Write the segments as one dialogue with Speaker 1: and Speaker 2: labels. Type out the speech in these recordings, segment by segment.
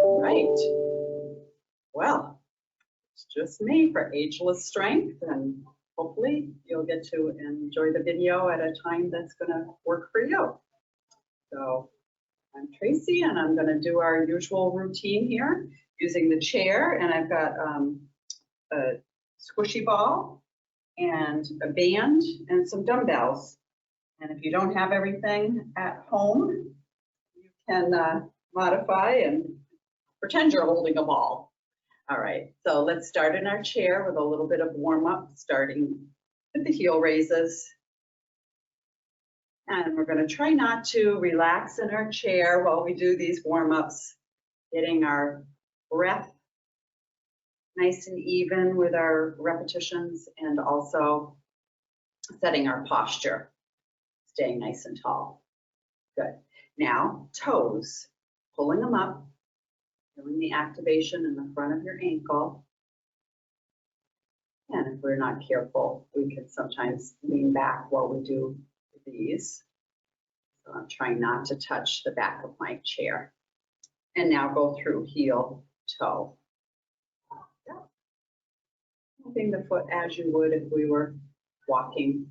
Speaker 1: Right. Well, it's just me for Ageless Strength, and hopefully you'll get to enjoy the video at a time that's going to work for you. So I'm Tracy, and I'm going to do our usual routine here using the chair, and I've got a squishy ball and a band and some dumbbells. And if you don't have everything at home, you can modify and pretend you're holding a ball. All right, so let's start in our chair with a little bit of warm up, starting with the heel raises. And we're going to try not to relax in our chair while we do these warm ups, getting our breath nice and even with our repetitions, and also setting our posture, staying nice and tall. Good. Now, toes, pulling them up, feeling the activation in the front of your ankle. And if we're not careful, we can sometimes lean back while we do these. So I'm trying not to touch the back of my chair. And now go through heel, toe. Moving the foot as you would if we were walking.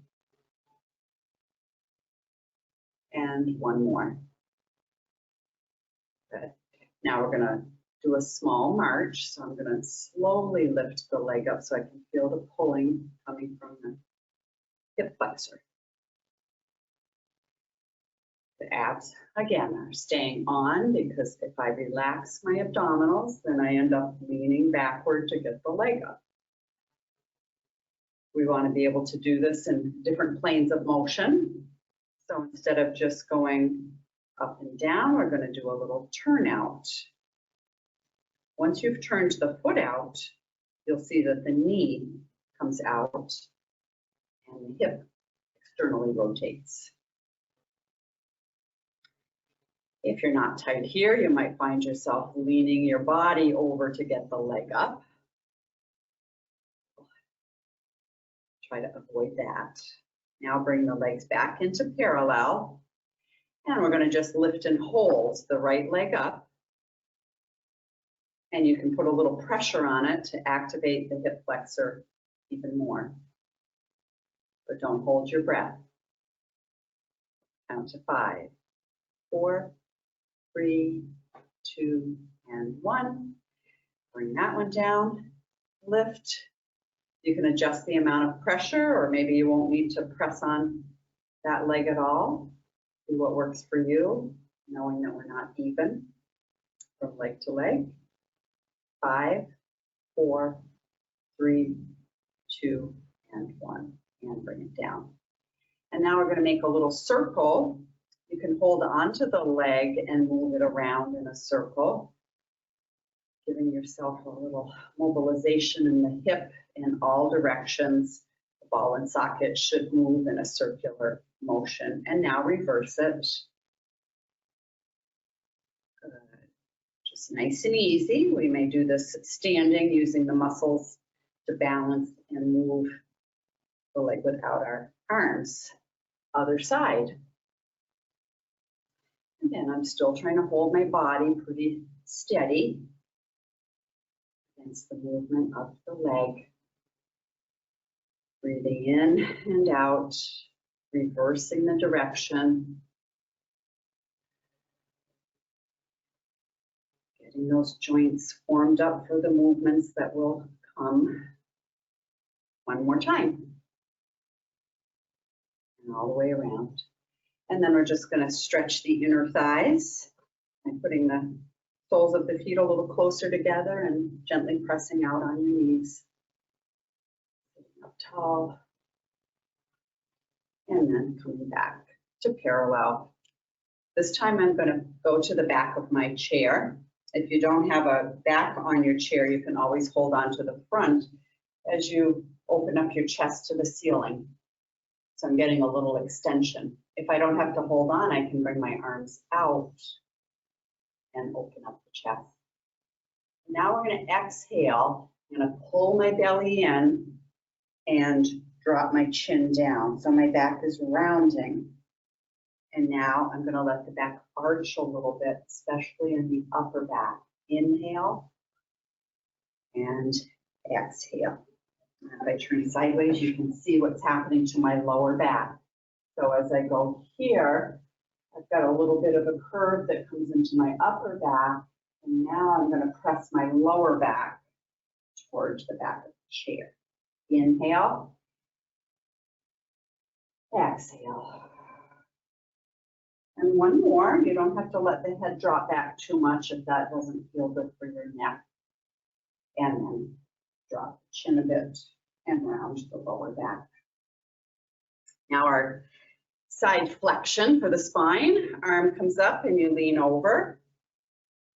Speaker 1: And one more. Good. Now we're going to do a small march. So I'm going to slowly lift the leg up so I can feel the pulling coming from the hip flexor. The abs, again, are staying on, because if I relax my abdominals, then I end up leaning backward to get the leg up. We want to be able to do this in different planes of motion. So instead of just going up and down, we're going to do a little turnout. Once you've turned the foot out, you'll see that the knee comes out and the hip externally rotates. If you're not tight here, you might find yourself leaning your body over to get the leg up. Try to avoid that. Now bring the legs back into parallel, and we're going to just lift and hold the right leg up, and you can put a little pressure on it to activate the hip flexor even more. But don't hold your breath. Count to 5, 4, 3, 2, and 1. Bring that one down, lift. You can adjust the amount of pressure, or maybe you won't need to press on that leg at all. Do what works for you, knowing that we're not even from leg to leg. 5, 4, 3, 2, and 1, and bring it down. And now we're going to make a little circle. You can hold onto the leg and move it around in a circle, giving yourself a little mobilization in the hip in all directions. The ball and socket should move in a circular motion. And now reverse it. Good. Just nice and easy. We may do this standing, using the muscles to balance and move the leg without our arms. Other side. Again, I'm still trying to hold my body pretty steady against the movement of the leg. Breathing in and out, reversing the direction. Getting those joints formed up for the movements that will come. One more time. And all the way around. And then we're just going to stretch the inner thighs by putting the soles of the feet a little closer together and gently pressing out on your knees. Sitting up tall. And then coming back to parallel. This time I'm going to go to the back of my chair. If you don't have a back on your chair, you can always hold on to the front as you open up your chest to the ceiling. So I'm getting a little extension. If I don't have to hold on, I can bring my arms out and open up the chest. Now we're going to exhale. I'm going to pull my belly in and drop my chin down. So my back is rounding. And now I'm going to let the back arch a little bit, especially in the upper back. Inhale and exhale. If I turn sideways, you can see what's happening to my lower back. So as I go here, I've got a little bit of a curve that comes into my upper back, and now I'm going to press my lower back towards the back of the chair. Inhale, exhale. And one more. You don't have to let the head drop back too much if that doesn't feel good for your neck. And then drop the chin a bit and round the lower back. Now our side flexion for the spine. Arm comes up and you lean over.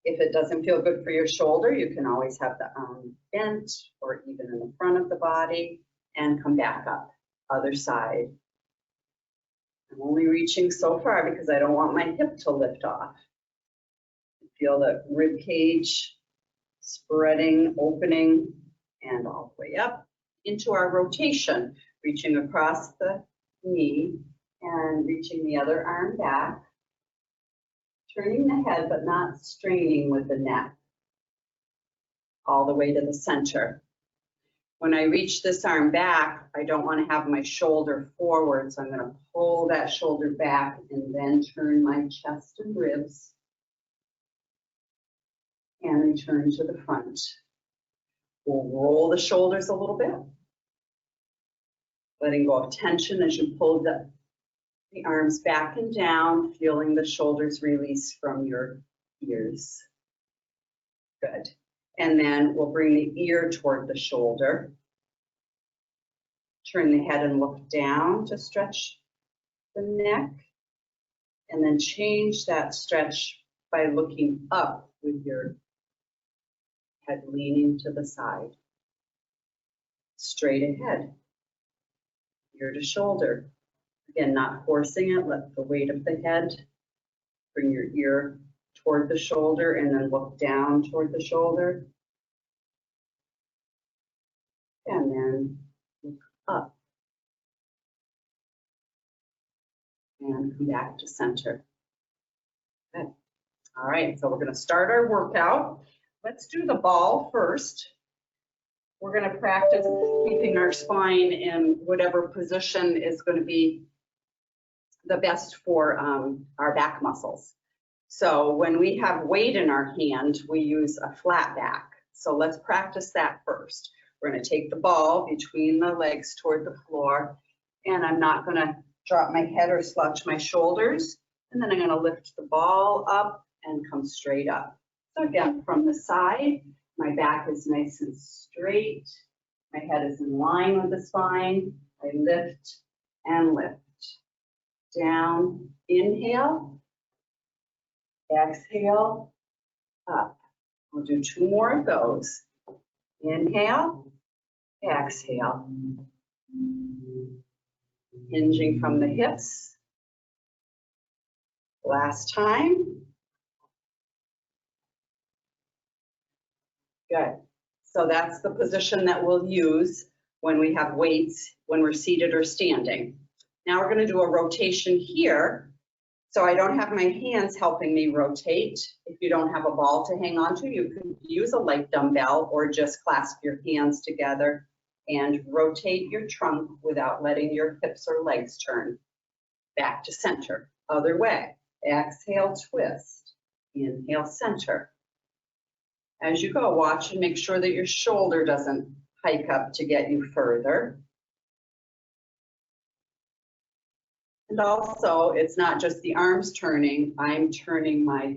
Speaker 1: If it doesn't feel good for your shoulder, you can always have the arm bent or even in the front of the body and come back up. Other side. I'm only reaching so far because I don't want my hip to lift off. Feel the rib cage spreading, opening, and all the way up into our rotation, reaching across the knee and reaching the other arm back, turning the head but not straining with the neck, all the way to the center. When I reach this arm back, I don't want to have my shoulder forward, so I'm going to pull that shoulder back and then turn my chest and ribs and return to the front. We'll roll the shoulders a little bit, letting go of tension as you pull the arms back and down, feeling the shoulders release from your ears. Good. And then we'll bring the ear toward the shoulder. Turn the head and look down to stretch the neck. And then change that stretch by looking up with your head leaning to the side. Straight ahead. Ear to shoulder. Again, not forcing it. Let the weight of the head bring your ear toward the shoulder and then look down toward the shoulder. And then look up. And come back to center. Good. All right, so we're going to start our workout. Let's do the ball first. We're going to practice keeping our spine in whatever position is going to be the best for our back muscles. So when we have weight in our hand, we use a flat back. So let's practice that first. We're going to take the ball between the legs toward the floor, and I'm not going to drop my head or slouch my shoulders. And then I'm going to lift the ball up and come straight up. So again, from the side, my back is nice and straight. My head is in line with the spine. I lift and lift. Down, inhale, exhale, up. We'll do 2 more of those. Inhale, exhale. Hinging from the hips. Last time. Good. So that's the position that we'll use when we have weights, when we're seated or standing. Now we're going to do a rotation here. So I don't have my hands helping me rotate. If you don't have a ball to hang on to, you can use a light dumbbell or just clasp your hands together and rotate your trunk without letting your hips or legs turn. Back to center. Other way. Exhale, twist. Inhale, center. As you go, watch and make sure that your shoulder doesn't hike up to get you further. And also, it's not just the arms turning, I'm turning my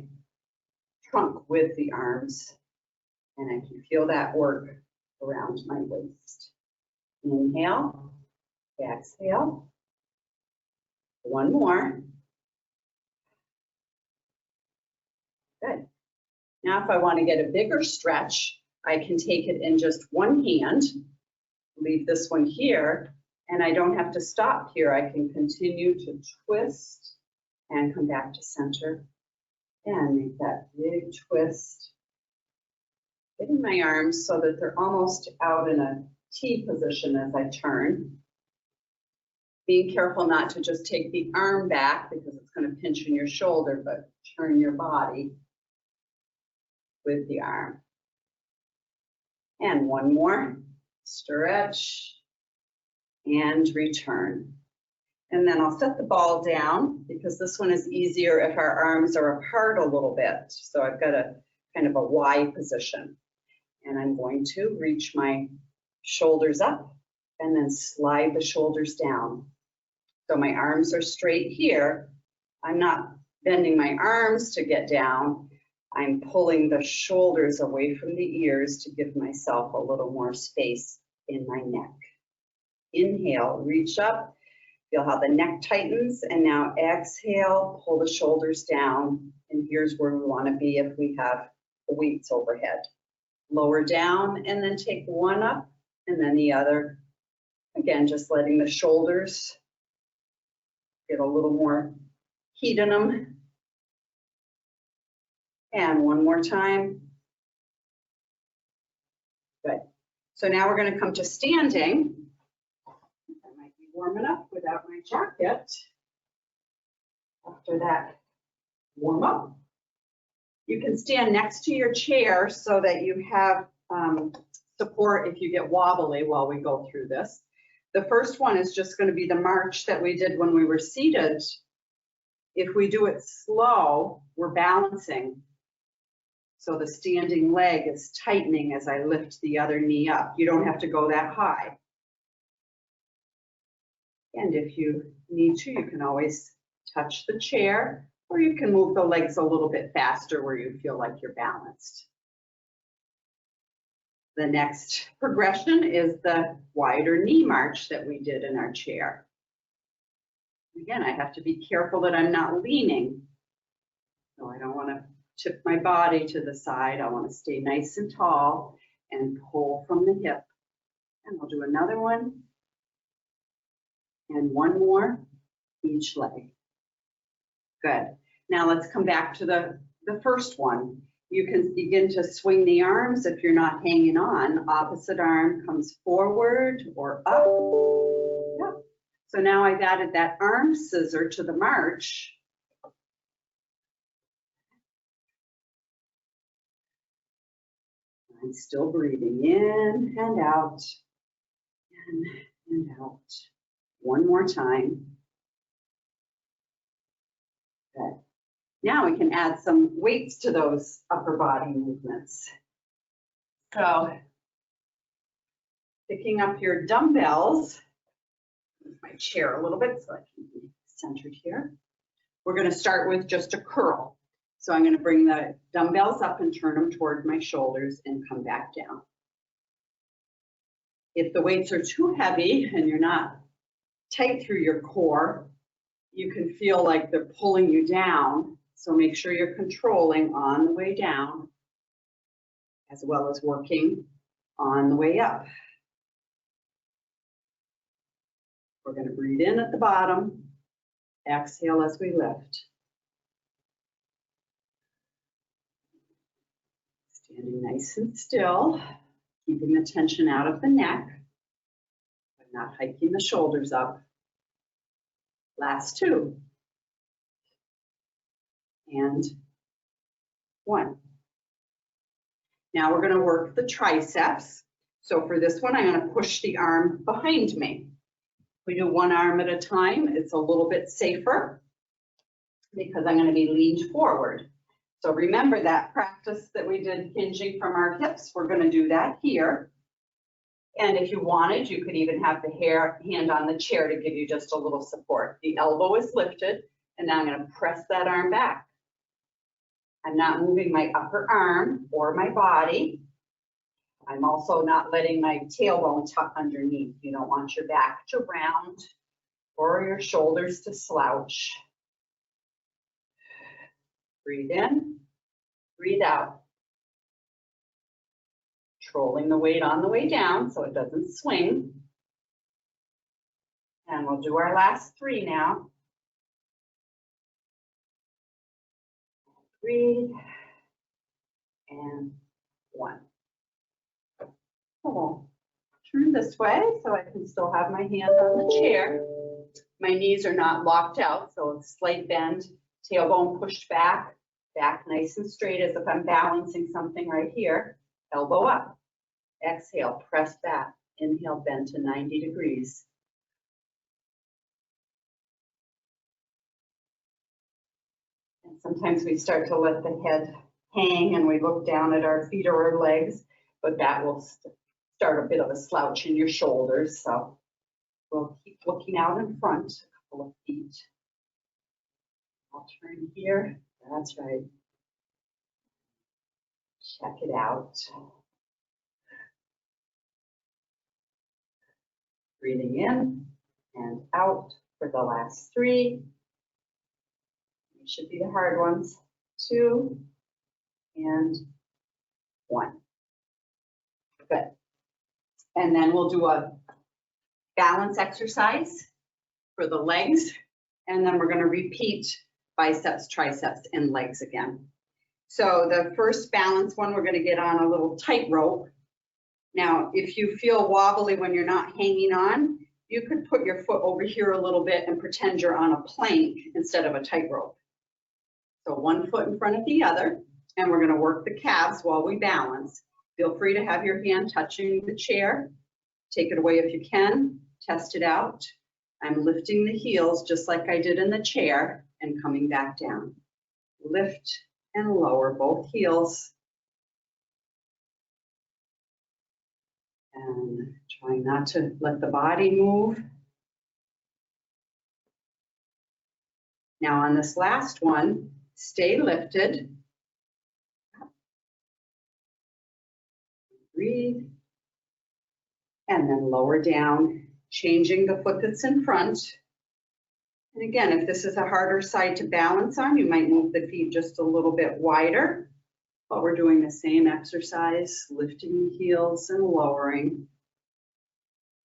Speaker 1: trunk with the arms, and I can feel that work around my waist. Inhale, exhale. 1 more. Good. Now, if I want to get a bigger stretch, I can take it in just one hand, leave this one here, and I don't have to stop here. I can continue to twist and come back to center and make that big twist. Getting my arms so that they're almost out in a T position as I turn. Being careful not to just take the arm back because it's going to pinch in your shoulder, but turn your body. with the arm. And one more, stretch and return. And then I'll set the ball down because this one is easier if our arms are apart a little bit. So I've got a kind of a Y position. And I'm going to reach my shoulders up and then slide the shoulders down. So my arms are straight here. I'm not bending my arms to get down. I'm pulling the shoulders away from the ears to give myself a little more space in my neck. Inhale, reach up, feel how the neck tightens, and now exhale, pull the shoulders down, and here's where we want to be if we have the weights overhead. Lower down, and then take one up, and then the other. Again, just letting the shoulders get a little more heat in them. And one more time. Good. So now we're going to come to standing. I might be warm enough without my jacket. After that warm up, you can stand next to your chair so that you have support if you get wobbly while we go through this. The first one is just going to be the march that we did when we were seated. If we do it slow, we're balancing. So the standing leg is tightening as I lift the other knee up. You don't have to go that high. And if you need to, you can always touch the chair, or you can move the legs a little bit faster where you feel like you're balanced. The next progression is the wider knee march that we did in our chair. Again, I have to be careful that I'm not leaning. So I don't want to tip my body to the side. I want to stay nice and tall and pull from the hip. And we'll do another one. And one more, each leg. Good. Now let's come back to the first one. You can begin to swing the arms if you're not hanging on. Opposite arm comes forward or up. Yep. So now I've added that arm scissor to the march. I'm still breathing in and out, in and out. One more time. Good. Now we can add some weights to those upper body movements. So, picking up your dumbbells, move my chair a little bit so I can be centered here. We're going to start with just a curl. So I'm going to bring the dumbbells up and turn them toward my shoulders and come back down. If the weights are too heavy and you're not tight through your core, you can feel like they're pulling you down. So make sure you're controlling on the way down as well as working on the way up. We're going to breathe in at the bottom, exhale as we lift. Standing nice and still, keeping the tension out of the neck, but not hiking the shoulders up. Last two. And one. Now we're going to work the triceps. So for this one, I'm going to push the arm behind me. We do one arm at a time. It's a little bit safer because I'm going to be leaned forward. So remember that practice that we did hinging from our hips. We're going to do that here. And if you wanted, you could even have the hand on the chair to give you just a little support. The elbow is lifted, and now I'm going to press that arm back. I'm not moving my upper arm or my body. I'm also not letting my tailbone tuck underneath. You don't want your back to round or your shoulders to slouch. Breathe in, breathe out. Controlling the weight on the way down so it doesn't swing. And we'll do our last three now. Breathe, and one. Cool. Turn this way so I can still have my hand on the chair. My knees are not locked out, so a slight bend, tailbone pushed back, Back nice and straight as if I'm balancing something right here. Elbow up. Exhale, press back. Inhale, bend to 90 degrees. And sometimes we start to let the head hang and we look down at our feet or our legs, but that will start a bit of a slouch in your shoulders. So we'll keep looking out in front, a couple of feet. I'll turn here. That's right. Check it out. Breathing in and out for the last 3. These should be the hard ones. 2 and 1. Good. And then we'll do a balance exercise for the legs. And then we're going to repeat biceps, triceps, and legs again. So the first balance one, we're going to get on a little tightrope. Now, if you feel wobbly when you're not hanging on, you could put your foot over here a little bit and pretend you're on a plank instead of a tightrope. So one foot in front of the other, and we're going to work the calves while we balance. Feel free to have your hand touching the chair. Take it away if you can. Test it out. I'm lifting the heels just like I did in the chair and coming back down. Lift and lower both heels. And try not to let the body move. Now on this last one, stay lifted. Breathe. And then lower down, changing the foot that's in front. And again, if this is a harder side to balance on, you might move the feet just a little bit wider. But we're doing the same exercise, lifting the heels and lowering.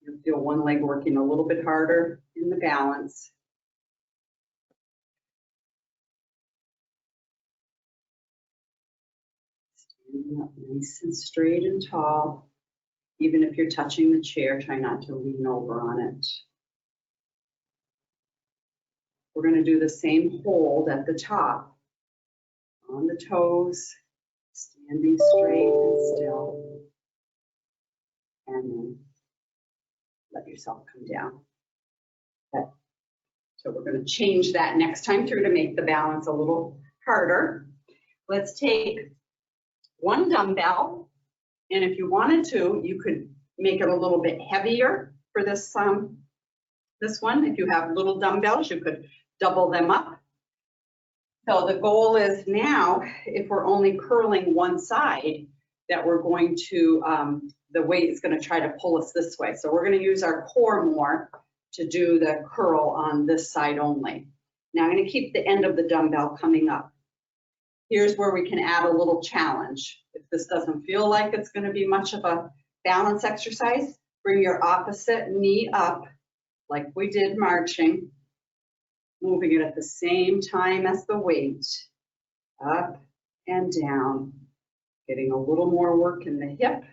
Speaker 1: You'll feel one leg working a little bit harder in the balance. Standing up nice and straight and tall. Even if you're touching the chair, try not to lean over on it. We're going to do the same hold at the top. On the toes, standing straight and still. And then let yourself come down. Okay. So we're going to change that next time through to make the balance a little harder. Let's take one dumbbell, and if you wanted to, you could make it a little bit heavier for this one. If you have little dumbbells, you could double them up. So the goal is now, if we're only curling one side, that we're going to, the weight is going to try to pull us this way. So we're going to use our core more to do the curl on this side only. Now I'm going to keep the end of the dumbbell coming up. Here's where we can add a little challenge. If this doesn't feel like it's going to be much of a balance exercise, bring your opposite knee up like we did marching, moving it at the same time as the weight, up and down, getting a little more work in the hip,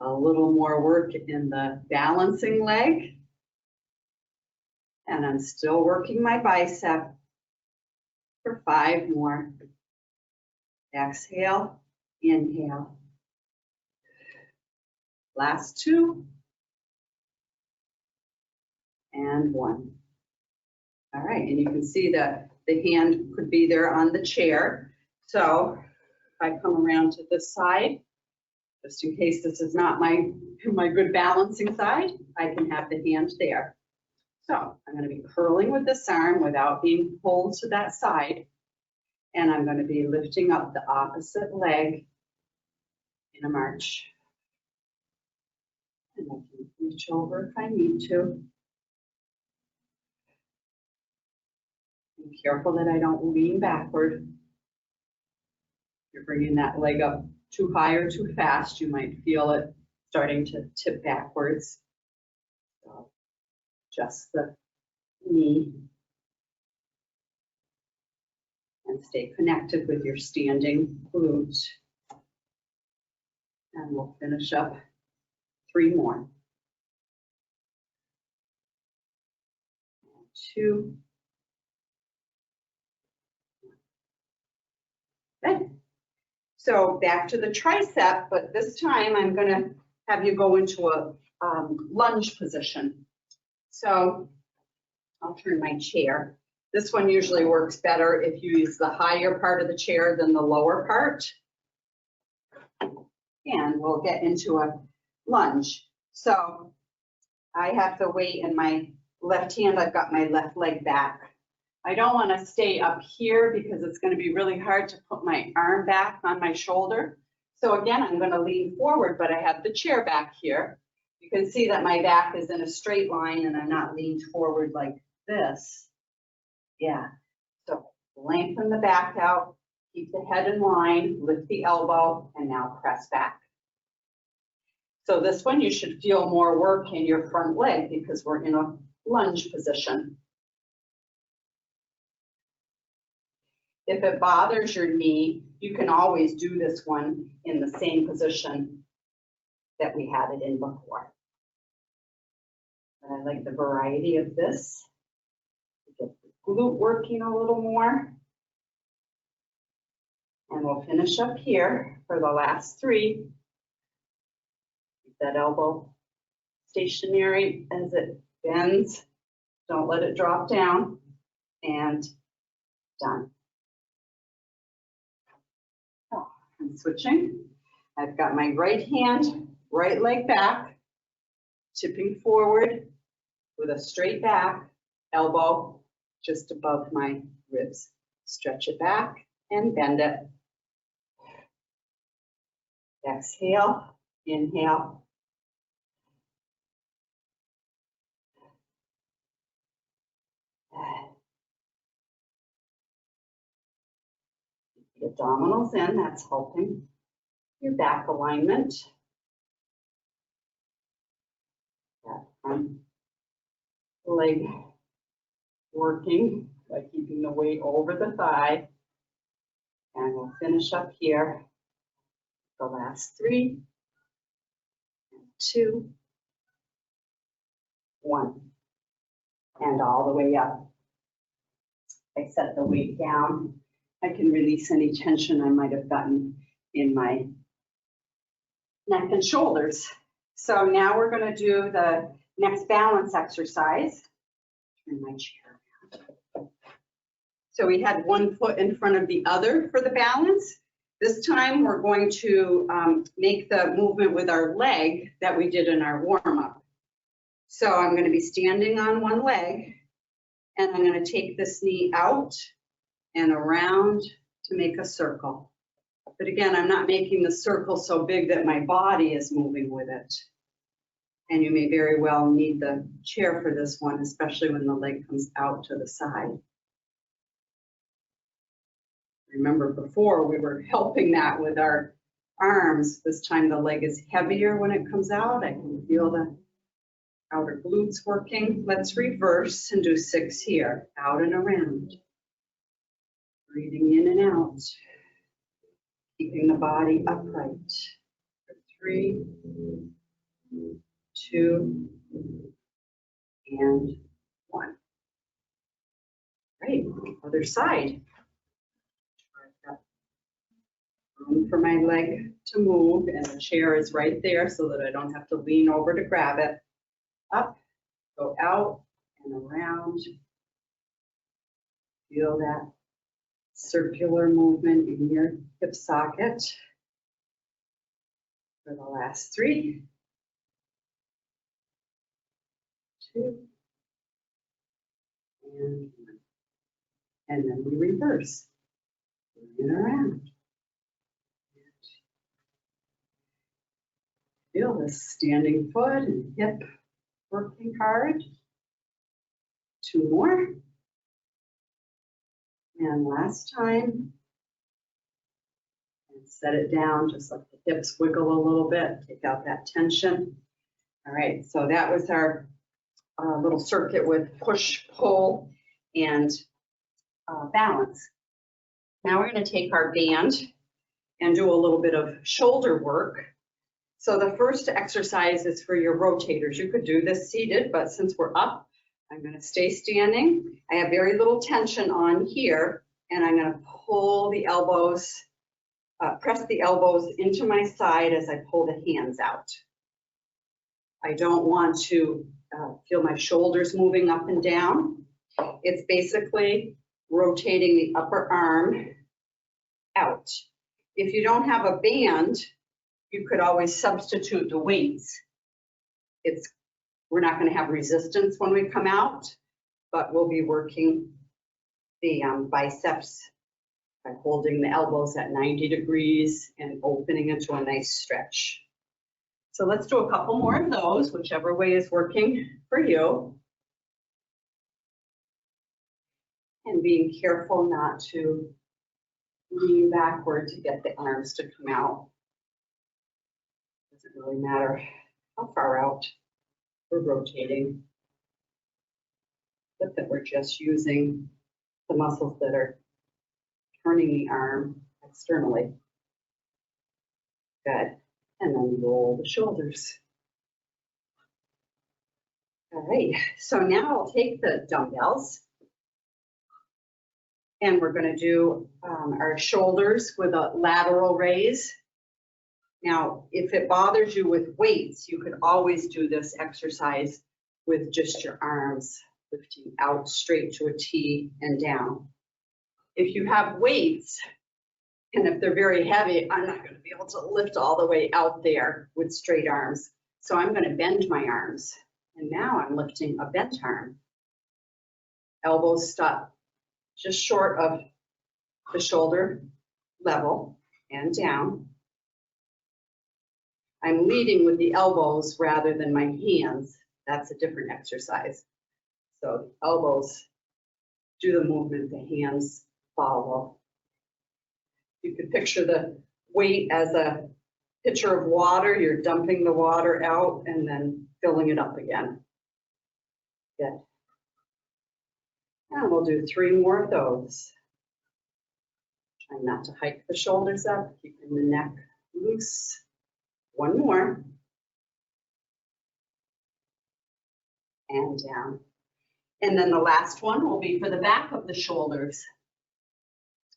Speaker 1: a little more work in the balancing leg, and I'm still working my bicep for 5 more. Exhale, inhale. Last 2, and 1. All right, and you can see that the hand could be there on the chair. So if I come around to this side, just in case this is not my good balancing side, I can have the hand there. So I'm going to be curling with this arm without being pulled to that side. And I'm going to be lifting up the opposite leg in a march. And I can reach over if I need to. Be careful that I don't lean backward. If you're bringing that leg up too high or too fast, you might feel it starting to tip backwards. So just the knee. And stay connected with your standing glute. And we'll finish up 3 more. 2. Good. So back to the tricep, but this time I'm going to have you go into a lunge position. So I'll turn my chair. This one usually works better if you use the higher part of the chair than the lower part. And we'll get into a lunge. So I have the weight in my left hand. I've got my left leg back. I don't want to stay up here because it's going to be really hard to put my arm back on my shoulder. So again, I'm going to lean forward, but I have the chair back here. You can see that my back is in a straight line and I'm not leaned forward like this. Yeah. So lengthen the back out, keep the head in line, lift the elbow, and now press back. So this one, you should feel more work in your front leg because we're in a lunge position. If it bothers your knee, you can always do this one in the same position that we had it in before. But I like the variety of this. Get the glute working a little more. And we'll finish up here for the last 3. Keep that elbow stationary as it bends. Don't let it drop down. And done. I'm switching. I've got my right hand, right leg back, tipping forward with a straight back, elbow just above my ribs. Stretch it back and bend it. Exhale, inhale. The abdominals in, that's helping your back alignment. That front leg working by keeping the weight over the thigh. And we'll finish up here. The last 3, 2, 1. And all the way up. I set the weight down. I can release any tension I might have gotten in my neck and shoulders. So now we're going to do the next balance exercise. Turn my chair around. So we had one foot in front of the other for the balance. This time we're going to make the movement with our leg that we did in our warm-up. So I'm going to be standing on one leg, and I'm going to take this knee out and around to make a circle. But again, I'm not making the circle so big that my body is moving with it. And you may very well need the chair for this one, especially when the leg comes out to the side. Remember before we were helping that with our arms. This time the leg is heavier when it comes out. I can feel the outer glutes working. Let's reverse and do 6 here, out and around. Breathing in and out, keeping the body upright. 3, 2, and 1. Great, other side. I've got room for my leg to move, and the chair is right there so that I don't have to lean over to grab it. Up, go out and around. Feel that circular movement in your hip socket. For the last 3, 2, and 1. And then we reverse. In and around. Feel this standing foot and hip working hard. 2 more. And last time. And set it down, just let the hips wiggle a little bit, take out that tension. All right, so that was our little circuit with push, pull, and balance. Now we're going to take our band and do a little bit of shoulder work. So the first exercise is for your rotators. You could do this seated, but since we're up, I'm going to stay standing. I have very little tension on here, and I'm going to pull the elbows press the elbows into my side as I pull the hands out. I don't want to feel my shoulders moving up and down. It's basically rotating the upper arm out. If you don't have a band, you could always substitute the weights. We're not going to have resistance when we come out, but we'll be working the biceps by holding the elbows at 90 degrees and opening into a nice stretch. So let's do a couple more of those, whichever way is working for you. And being careful not to lean backward to get the arms to come out. Doesn't really matter how far out we're rotating, but that we're just using the muscles that are turning the arm externally. Good. And then roll the shoulders. All right, so now I'll take the dumbbells and we're going to do our shoulders with a lateral raise. Now, if it bothers you with weights, you could always do this exercise with just your arms lifting out straight to a T and down. If you have weights, and if they're very heavy, I'm not going to be able to lift all the way out there with straight arms. So I'm going to bend my arms. And now I'm lifting a bent arm. Elbows stop just short of the shoulder level and down. I'm leading with the elbows rather than my hands. That's a different exercise. So the elbows do the movement, the hands follow. You could picture the weight as a pitcher of water. You're dumping the water out and then filling it up again. Good. And we'll do 3 more of those. Try not to hike the shoulders up, keeping the neck loose. 1 more. And down. And then the last one will be for the back of the shoulders.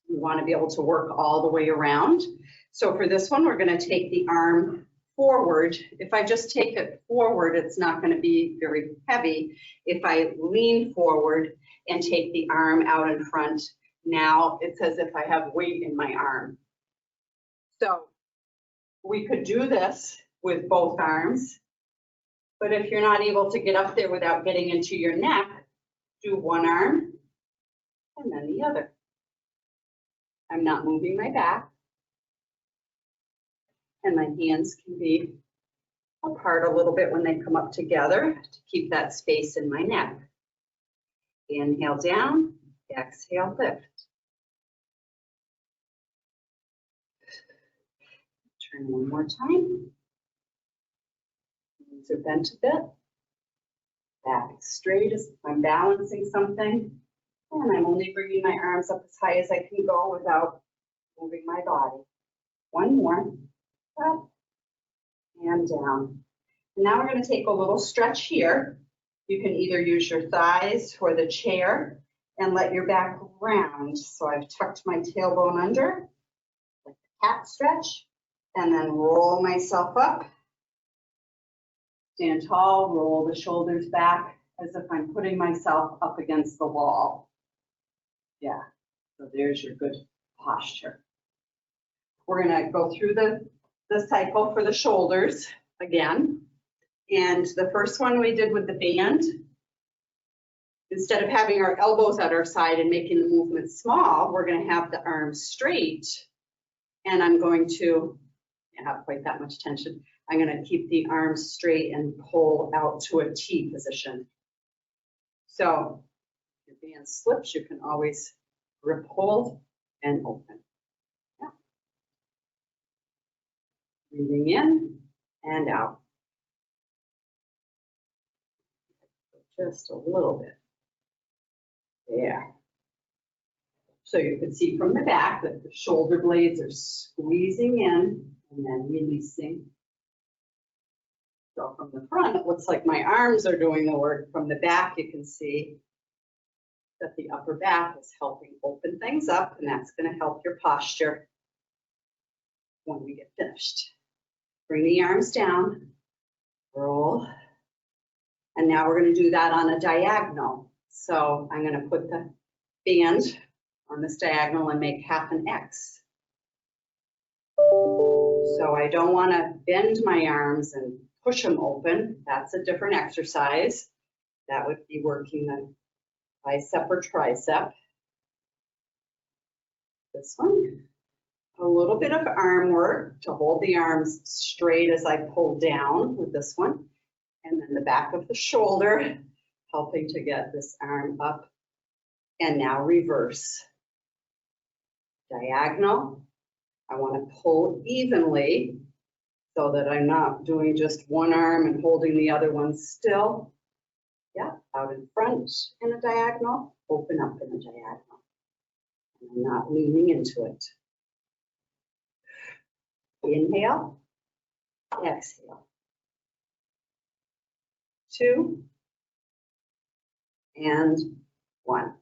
Speaker 1: You want to be able to work all the way around. So for this one, we're going to take the arm forward. If I just take it forward, it's not going to be very heavy. If I lean forward and take the arm out in front, now it's as if I have weight in my arm. So we could do this with both arms, but if you're not able to get up there without getting into your neck, do one arm and then the other. I'm not moving my back, and my hands can be apart a little bit when they come up together to keep that space in my neck. Inhale down, exhale lift. Turn one more time. Knees are bent a bit. Back straight as if I'm balancing something. And I'm only bringing my arms up as high as I can go without moving my body. 1 more. Up and down. And now we're going to take a little stretch here. You can either use your thighs or the chair and let your back round. So I've tucked my tailbone under, like a cat stretch, and then roll myself up. Stand tall, roll the shoulders back as if I'm putting myself up against the wall. Yeah, so there's your good posture. We're going to go through the cycle for the shoulders again. And the first one we did with the band, instead of having our elbows at our side and making the movement small, we're going to have the arms straight. And I'm going to have quite that much tension. I'm going to keep the arms straight and pull out to a T position. So if your band slips, you can always grip hold and open. Yeah. Breathing in and out. Just a little bit. There. So you can see from the back that the shoulder blades are squeezing in and then releasing. So from the front, it looks like my arms are doing the work. From the back, you can see that the upper back is helping open things up, and that's going to help your posture. when we get finished. Bring the arms down, roll. And now we're going to do that on a diagonal. So I'm going to put the band on this diagonal and make half an X. So I don't want to bend my arms and push them open. That's a different exercise. That would be working the bicep or tricep. This one, a little bit of arm work to hold the arms straight as I pull down with this one. And then the back of the shoulder, helping to get this arm up. And now reverse. Diagonal. I want to pull evenly so that I'm not doing just one arm and holding the other one still. Yeah, out in front in a diagonal, open up in a diagonal. And I'm not leaning into it. Inhale, exhale. 2 and 1.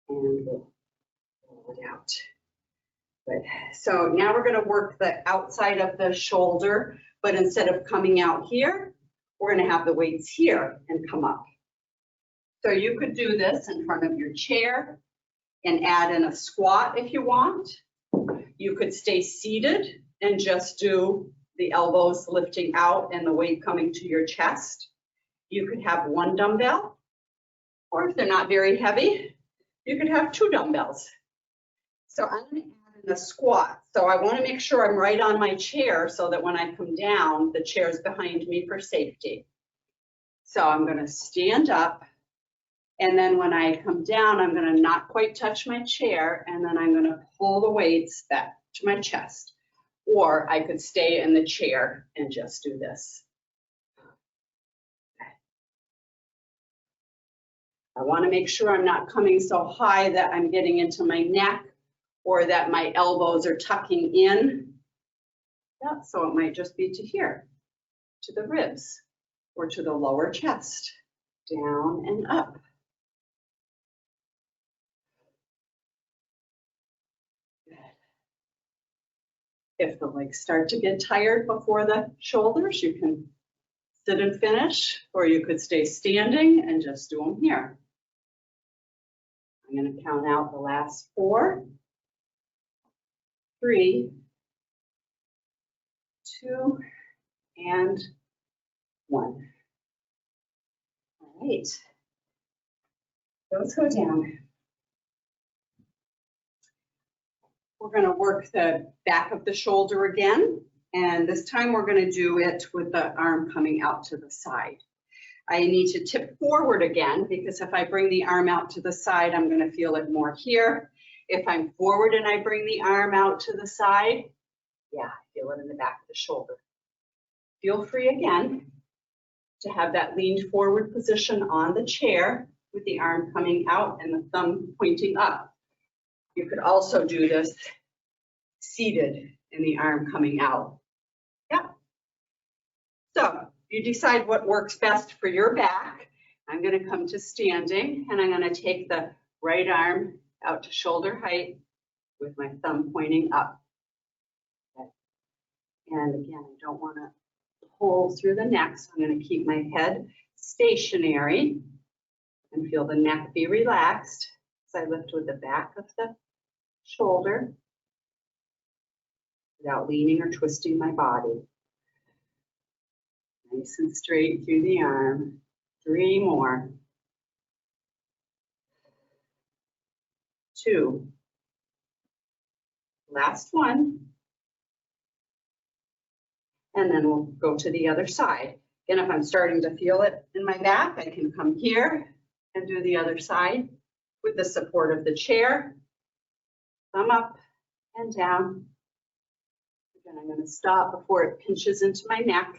Speaker 1: And we'll roll it out. Good. So now we're going to work the outside of the shoulder, but instead of coming out here, we're going to have the weights here and come up. So you could do this in front of your chair and add in a squat if you want. You could stay seated and just do the elbows lifting out and the weight coming to your chest. You could have 1 dumbbell, or if they're not very heavy, you could have 2 dumbbells. So I'm going to add in a squat. So I want to make sure I'm right on my chair so that when I come down, the chair is behind me for safety. So I'm going to stand up, and then when I come down, I'm going to not quite touch my chair, and then I'm going to pull the weights back to my chest. Or I could stay in the chair and just do this. I want to make sure I'm not coming so high that I'm getting into my neck or that my elbows are tucking in. Yeah, so it might just be to here, to the ribs, or to the lower chest, down and up. If the legs start to get tired before the shoulders, you can sit and finish, or you could stay standing and just do them here. I'm going to count out the last 4, 3, 2, and 1. All right. Those go down. We're going to work the back of the shoulder again, and this time we're going to do it with the arm coming out to the side. I need to tip forward again, because if I bring the arm out to the side, I'm going to feel it more here. If I'm forward and I bring the arm out to the side, yeah, I feel it in the back of the shoulder. Feel free again to have that leaned forward position on the chair with the arm coming out and the thumb pointing up. You could also do this seated and the arm coming out. Yeah. So you decide what works best for your back. I'm going to come to standing, and I'm going to take the right arm out to shoulder height with my thumb pointing up. Okay. And again, I don't want to pull through the neck, so I'm going to keep my head stationary and feel the neck be relaxed as I lift with the back of the shoulder without leaning or twisting my body. Nice and straight through the arm. 3 more. 2. Last one. And then we'll go to the other side. Again, if I'm starting to feel it in my back, I can come here and do the other side with the support of the chair. Thumb up and down. Again, I'm going to stop before it pinches into my neck.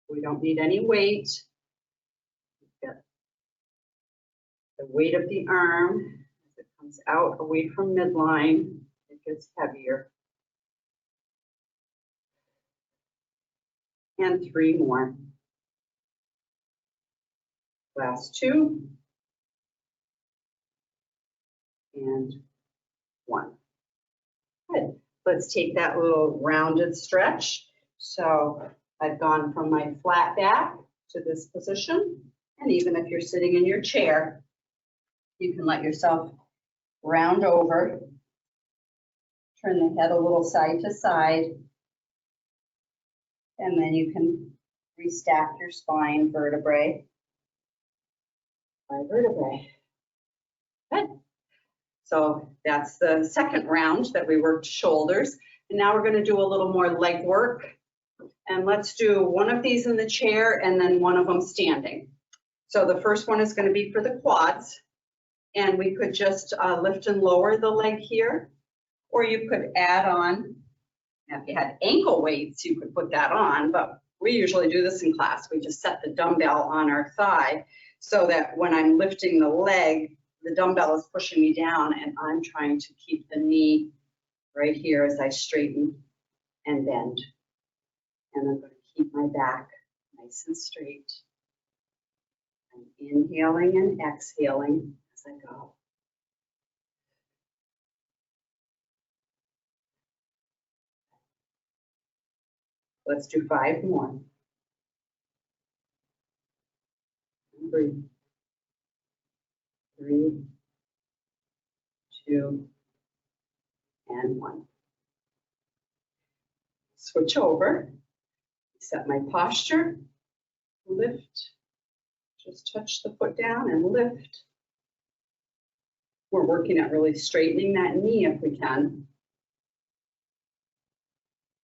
Speaker 1: We don't need any weight. Get the weight of the arm as it comes out away from midline. It gets heavier. And 3 more. Last 2. and 1. Good. Let's take that little rounded stretch. So I've gone from my flat back to this position. And even if you're sitting in your chair, you can let yourself round over, turn the head a little side to side, and then you can restack your spine vertebrae by vertebrae. Good. So that's the second round that we worked shoulders. And now we're going to do a little more leg work. And let's do one of these in the chair and then one of them standing. So the first one is going to be for the quads. And we could just lift and lower the leg here. Or you could add on, if you had ankle weights, you could put that on. But we usually do this in class. We just set the dumbbell on our thigh so that when I'm lifting the leg, the dumbbell is pushing me down and I'm trying to keep the knee right here as I straighten and bend. And I'm going to keep my back nice and straight. I'm inhaling and exhaling as I go. Let's do 5 more. And breathe. 3, 2, and 1. Switch over. Set my posture. Lift. Just touch the foot down and lift. We're working at really straightening that knee if we can,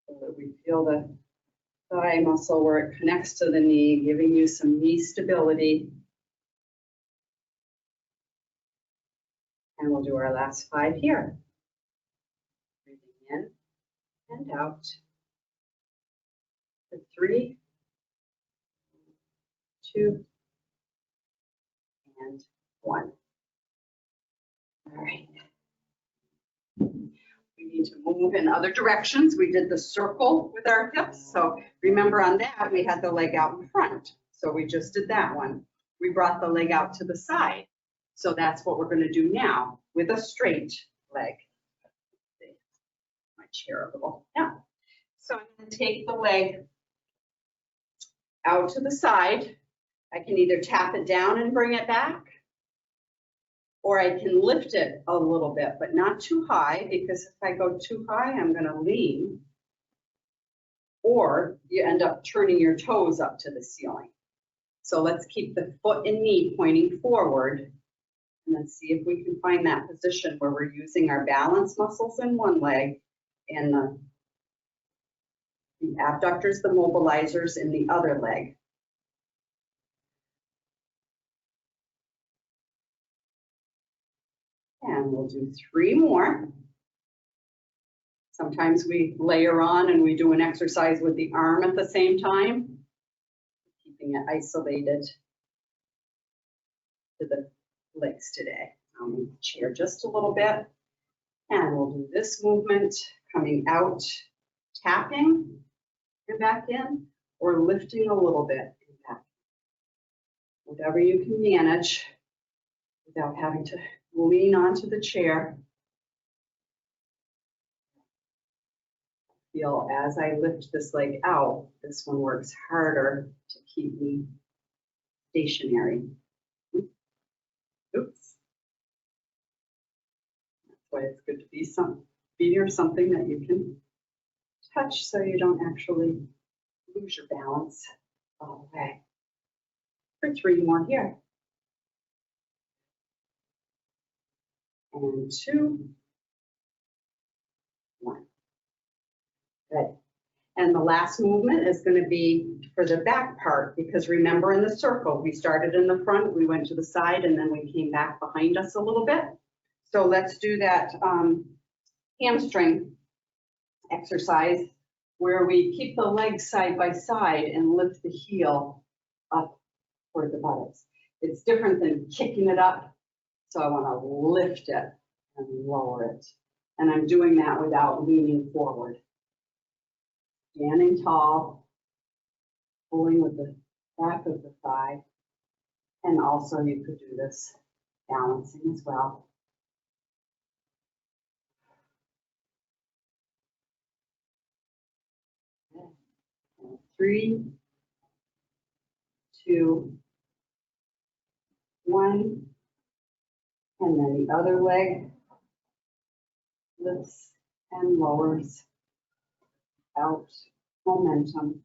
Speaker 1: so that we feel the thigh muscle where it connects to the knee, giving you some knee stability. And we'll do our last 5 here. Breathing in and out. For 3, 2, and 1. All right. We need to move in other directions. We did the circle with our hips. So remember on that, we had the leg out in front. So we just did that one. We brought the leg out to the side. So that's what we're going to do now with a straight leg. My chair a little. Yeah. So I'm going to take the leg out to the side. I can either tap it down and bring it back, or I can lift it a little bit, but not too high, because if I go too high, I'm going to lean, or you end up turning your toes up to the ceiling. So let's keep the foot and knee pointing forward, and then see if we can find that position where we're using our balance muscles in one leg and the abductors, the mobilizers in the other leg. And we'll do 3 more. Sometimes we layer on and we do an exercise with the arm at the same time, keeping it isolated to the legs today. I'll move the chair just a little bit, and we'll do this movement coming out, tapping and back in, or lifting a little bit and back. Whatever you can manage without having to lean onto the chair. Feel as I lift this leg out, this one works harder to keep me stationary. Oops. That's why it's good to be near something that you can touch so you don't actually lose your balance all the way. For 3 more here. And 2, 1. Good. And the last movement is going to be for the back part, because remember in the circle, we started in the front, we went to the side, and then we came back behind us a little bit. So let's do that hamstring exercise where we keep the legs side by side and lift the heel up toward the buttocks. It's different than kicking it up. So I want to lift it and lower it. And I'm doing that without leaning forward. Standing tall, pulling with the back of the thigh. And also you could do this balancing as well. 3, 2, 1. And then the other leg lifts and lowers out momentum.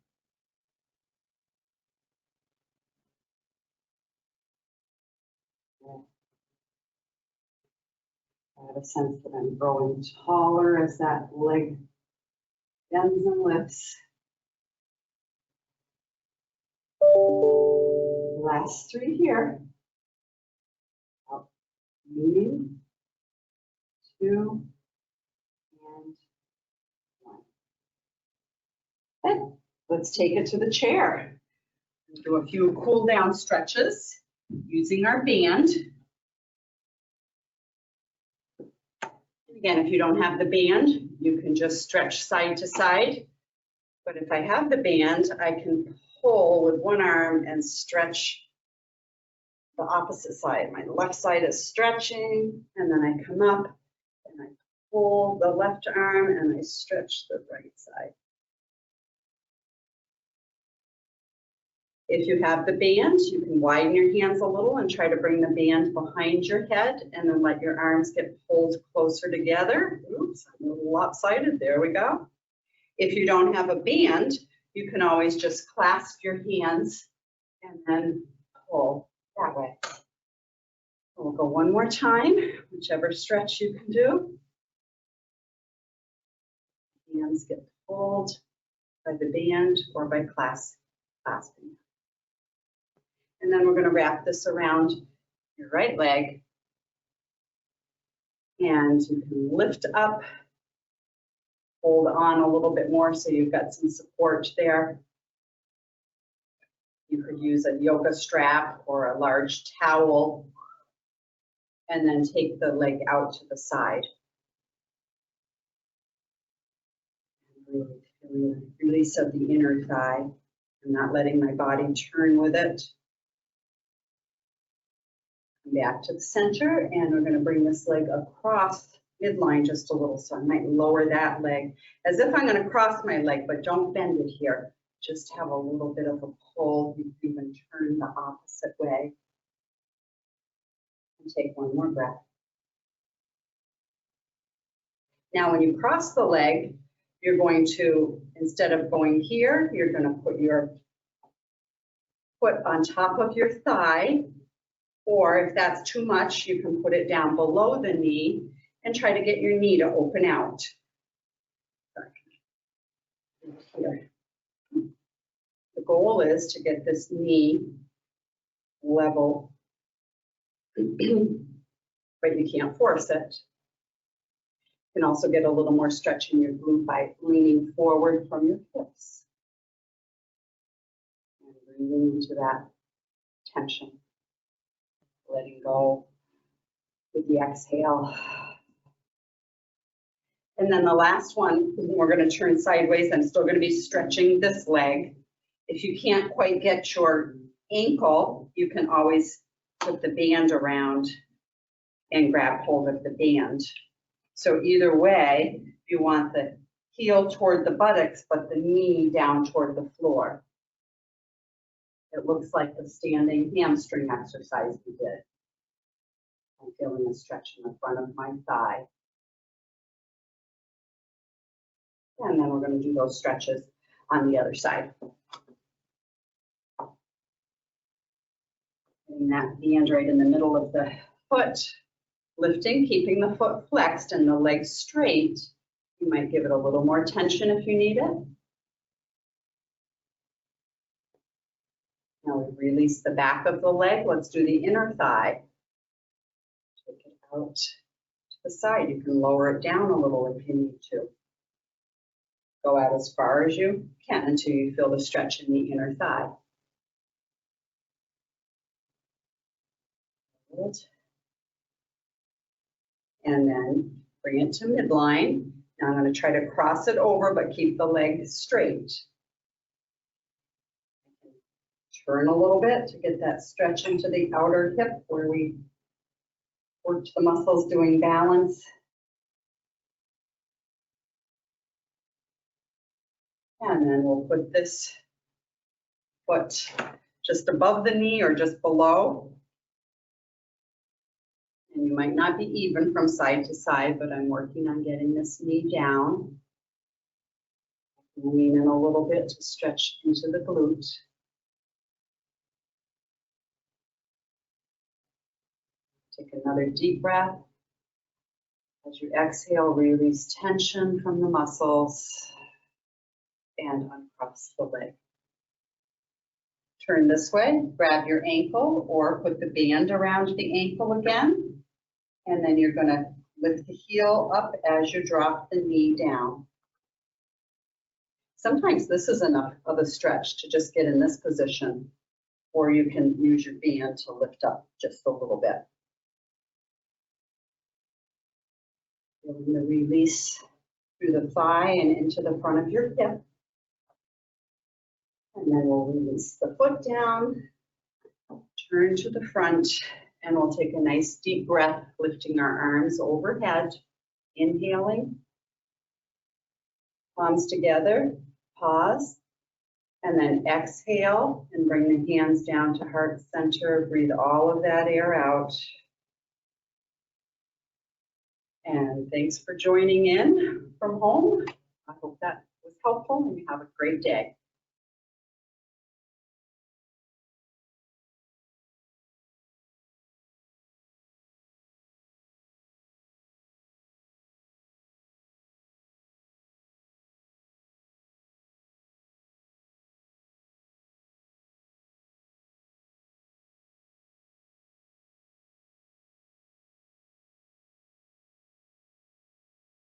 Speaker 1: I have a sense that I'm growing taller as that leg bends and lifts. Last 3 here. Up, 3, 2, and 1. Okay, let's take it to the chair. Do a few cool down stretches using our band. Again, if you don't have the band, you can just stretch side to side. But if I have the band, I can pull with one arm and stretch the opposite side. My left side is stretching, and then I come up and I pull the left arm and I stretch the right side. If you have the band, you can widen your hands a little and try to bring the band behind your head and then let your arms get pulled closer together. Oops, I'm a little lopsided. There we go. If you don't have a band, you can always just clasp your hands and then pull that way. We'll go one more time, whichever stretch you can do. Hands get pulled by the band or by clasping. And then we're going to wrap this around your right leg. And you can lift up, hold on a little bit more so you've got some support there. You could use a yoga strap or a large towel. And then take the leg out to the side. Really feeling the release of the inner thigh. I'm not letting my body turn with it. Back to the center, and we're going to bring this leg across midline just a little. So I might lower that leg as if I'm going to cross my leg, but don't bend it here. Just have a little bit of a pull. You can even turn the opposite way. And take one more breath. Now, when you cross the leg, you're going to, instead of going here, you're going to put your foot on top of your thigh. Or if that's too much, you can put it down below the knee and try to get your knee to open out. Here. The goal is to get this knee level, but you can't force it. You can also get a little more stretch in your glute by leaning forward from your hips and breathing into that tension. Letting go with the exhale. And then the last one, we're going to turn sideways. I'm still going to be stretching this leg. If you can't quite get your ankle, you can always put the band around and grab hold of the band. So either way, you want the heel toward the buttocks, but the knee down toward the floor. It looks like the standing hamstring exercise we did. I'm feeling a stretch in the front of my thigh. And then we're going to do those stretches on the other side. Getting that band right in the middle of the foot. Lifting, keeping the foot flexed and the leg straight. You might give it a little more tension if you need it. Now we release the back of the leg. Let's do the inner thigh. Take it out to the side. You can lower it down a little if you need to. Go out as far as you can until you feel the stretch in the inner thigh. Good. And then bring it to midline. Now I'm going to try to cross it over, but keep the leg straight. Turn a little bit to get that stretch into the outer hip where we worked the muscles doing balance. And then we'll put this foot just above the knee or just below. And you might not be even from side to side, but I'm working on getting this knee down. Lean in a little bit to stretch into the glute. Take another deep breath. As you exhale, release tension from the muscles and uncross the leg. Turn this way, grab your ankle or put the band around the ankle again. And then you're going to lift the heel up as you drop the knee down. Sometimes this is enough of a stretch to just get in this position, or you can use your band to lift up just a little bit. Feeling the release through the thigh and into the front of your hip. And then we'll release the foot down, turn to the front, and we'll take a nice deep breath, lifting our arms overhead, inhaling, palms together, pause, and then exhale and bring the hands down to heart center. Breathe all of that air out. And thanks for joining in from home. I hope that was helpful and you have a great day.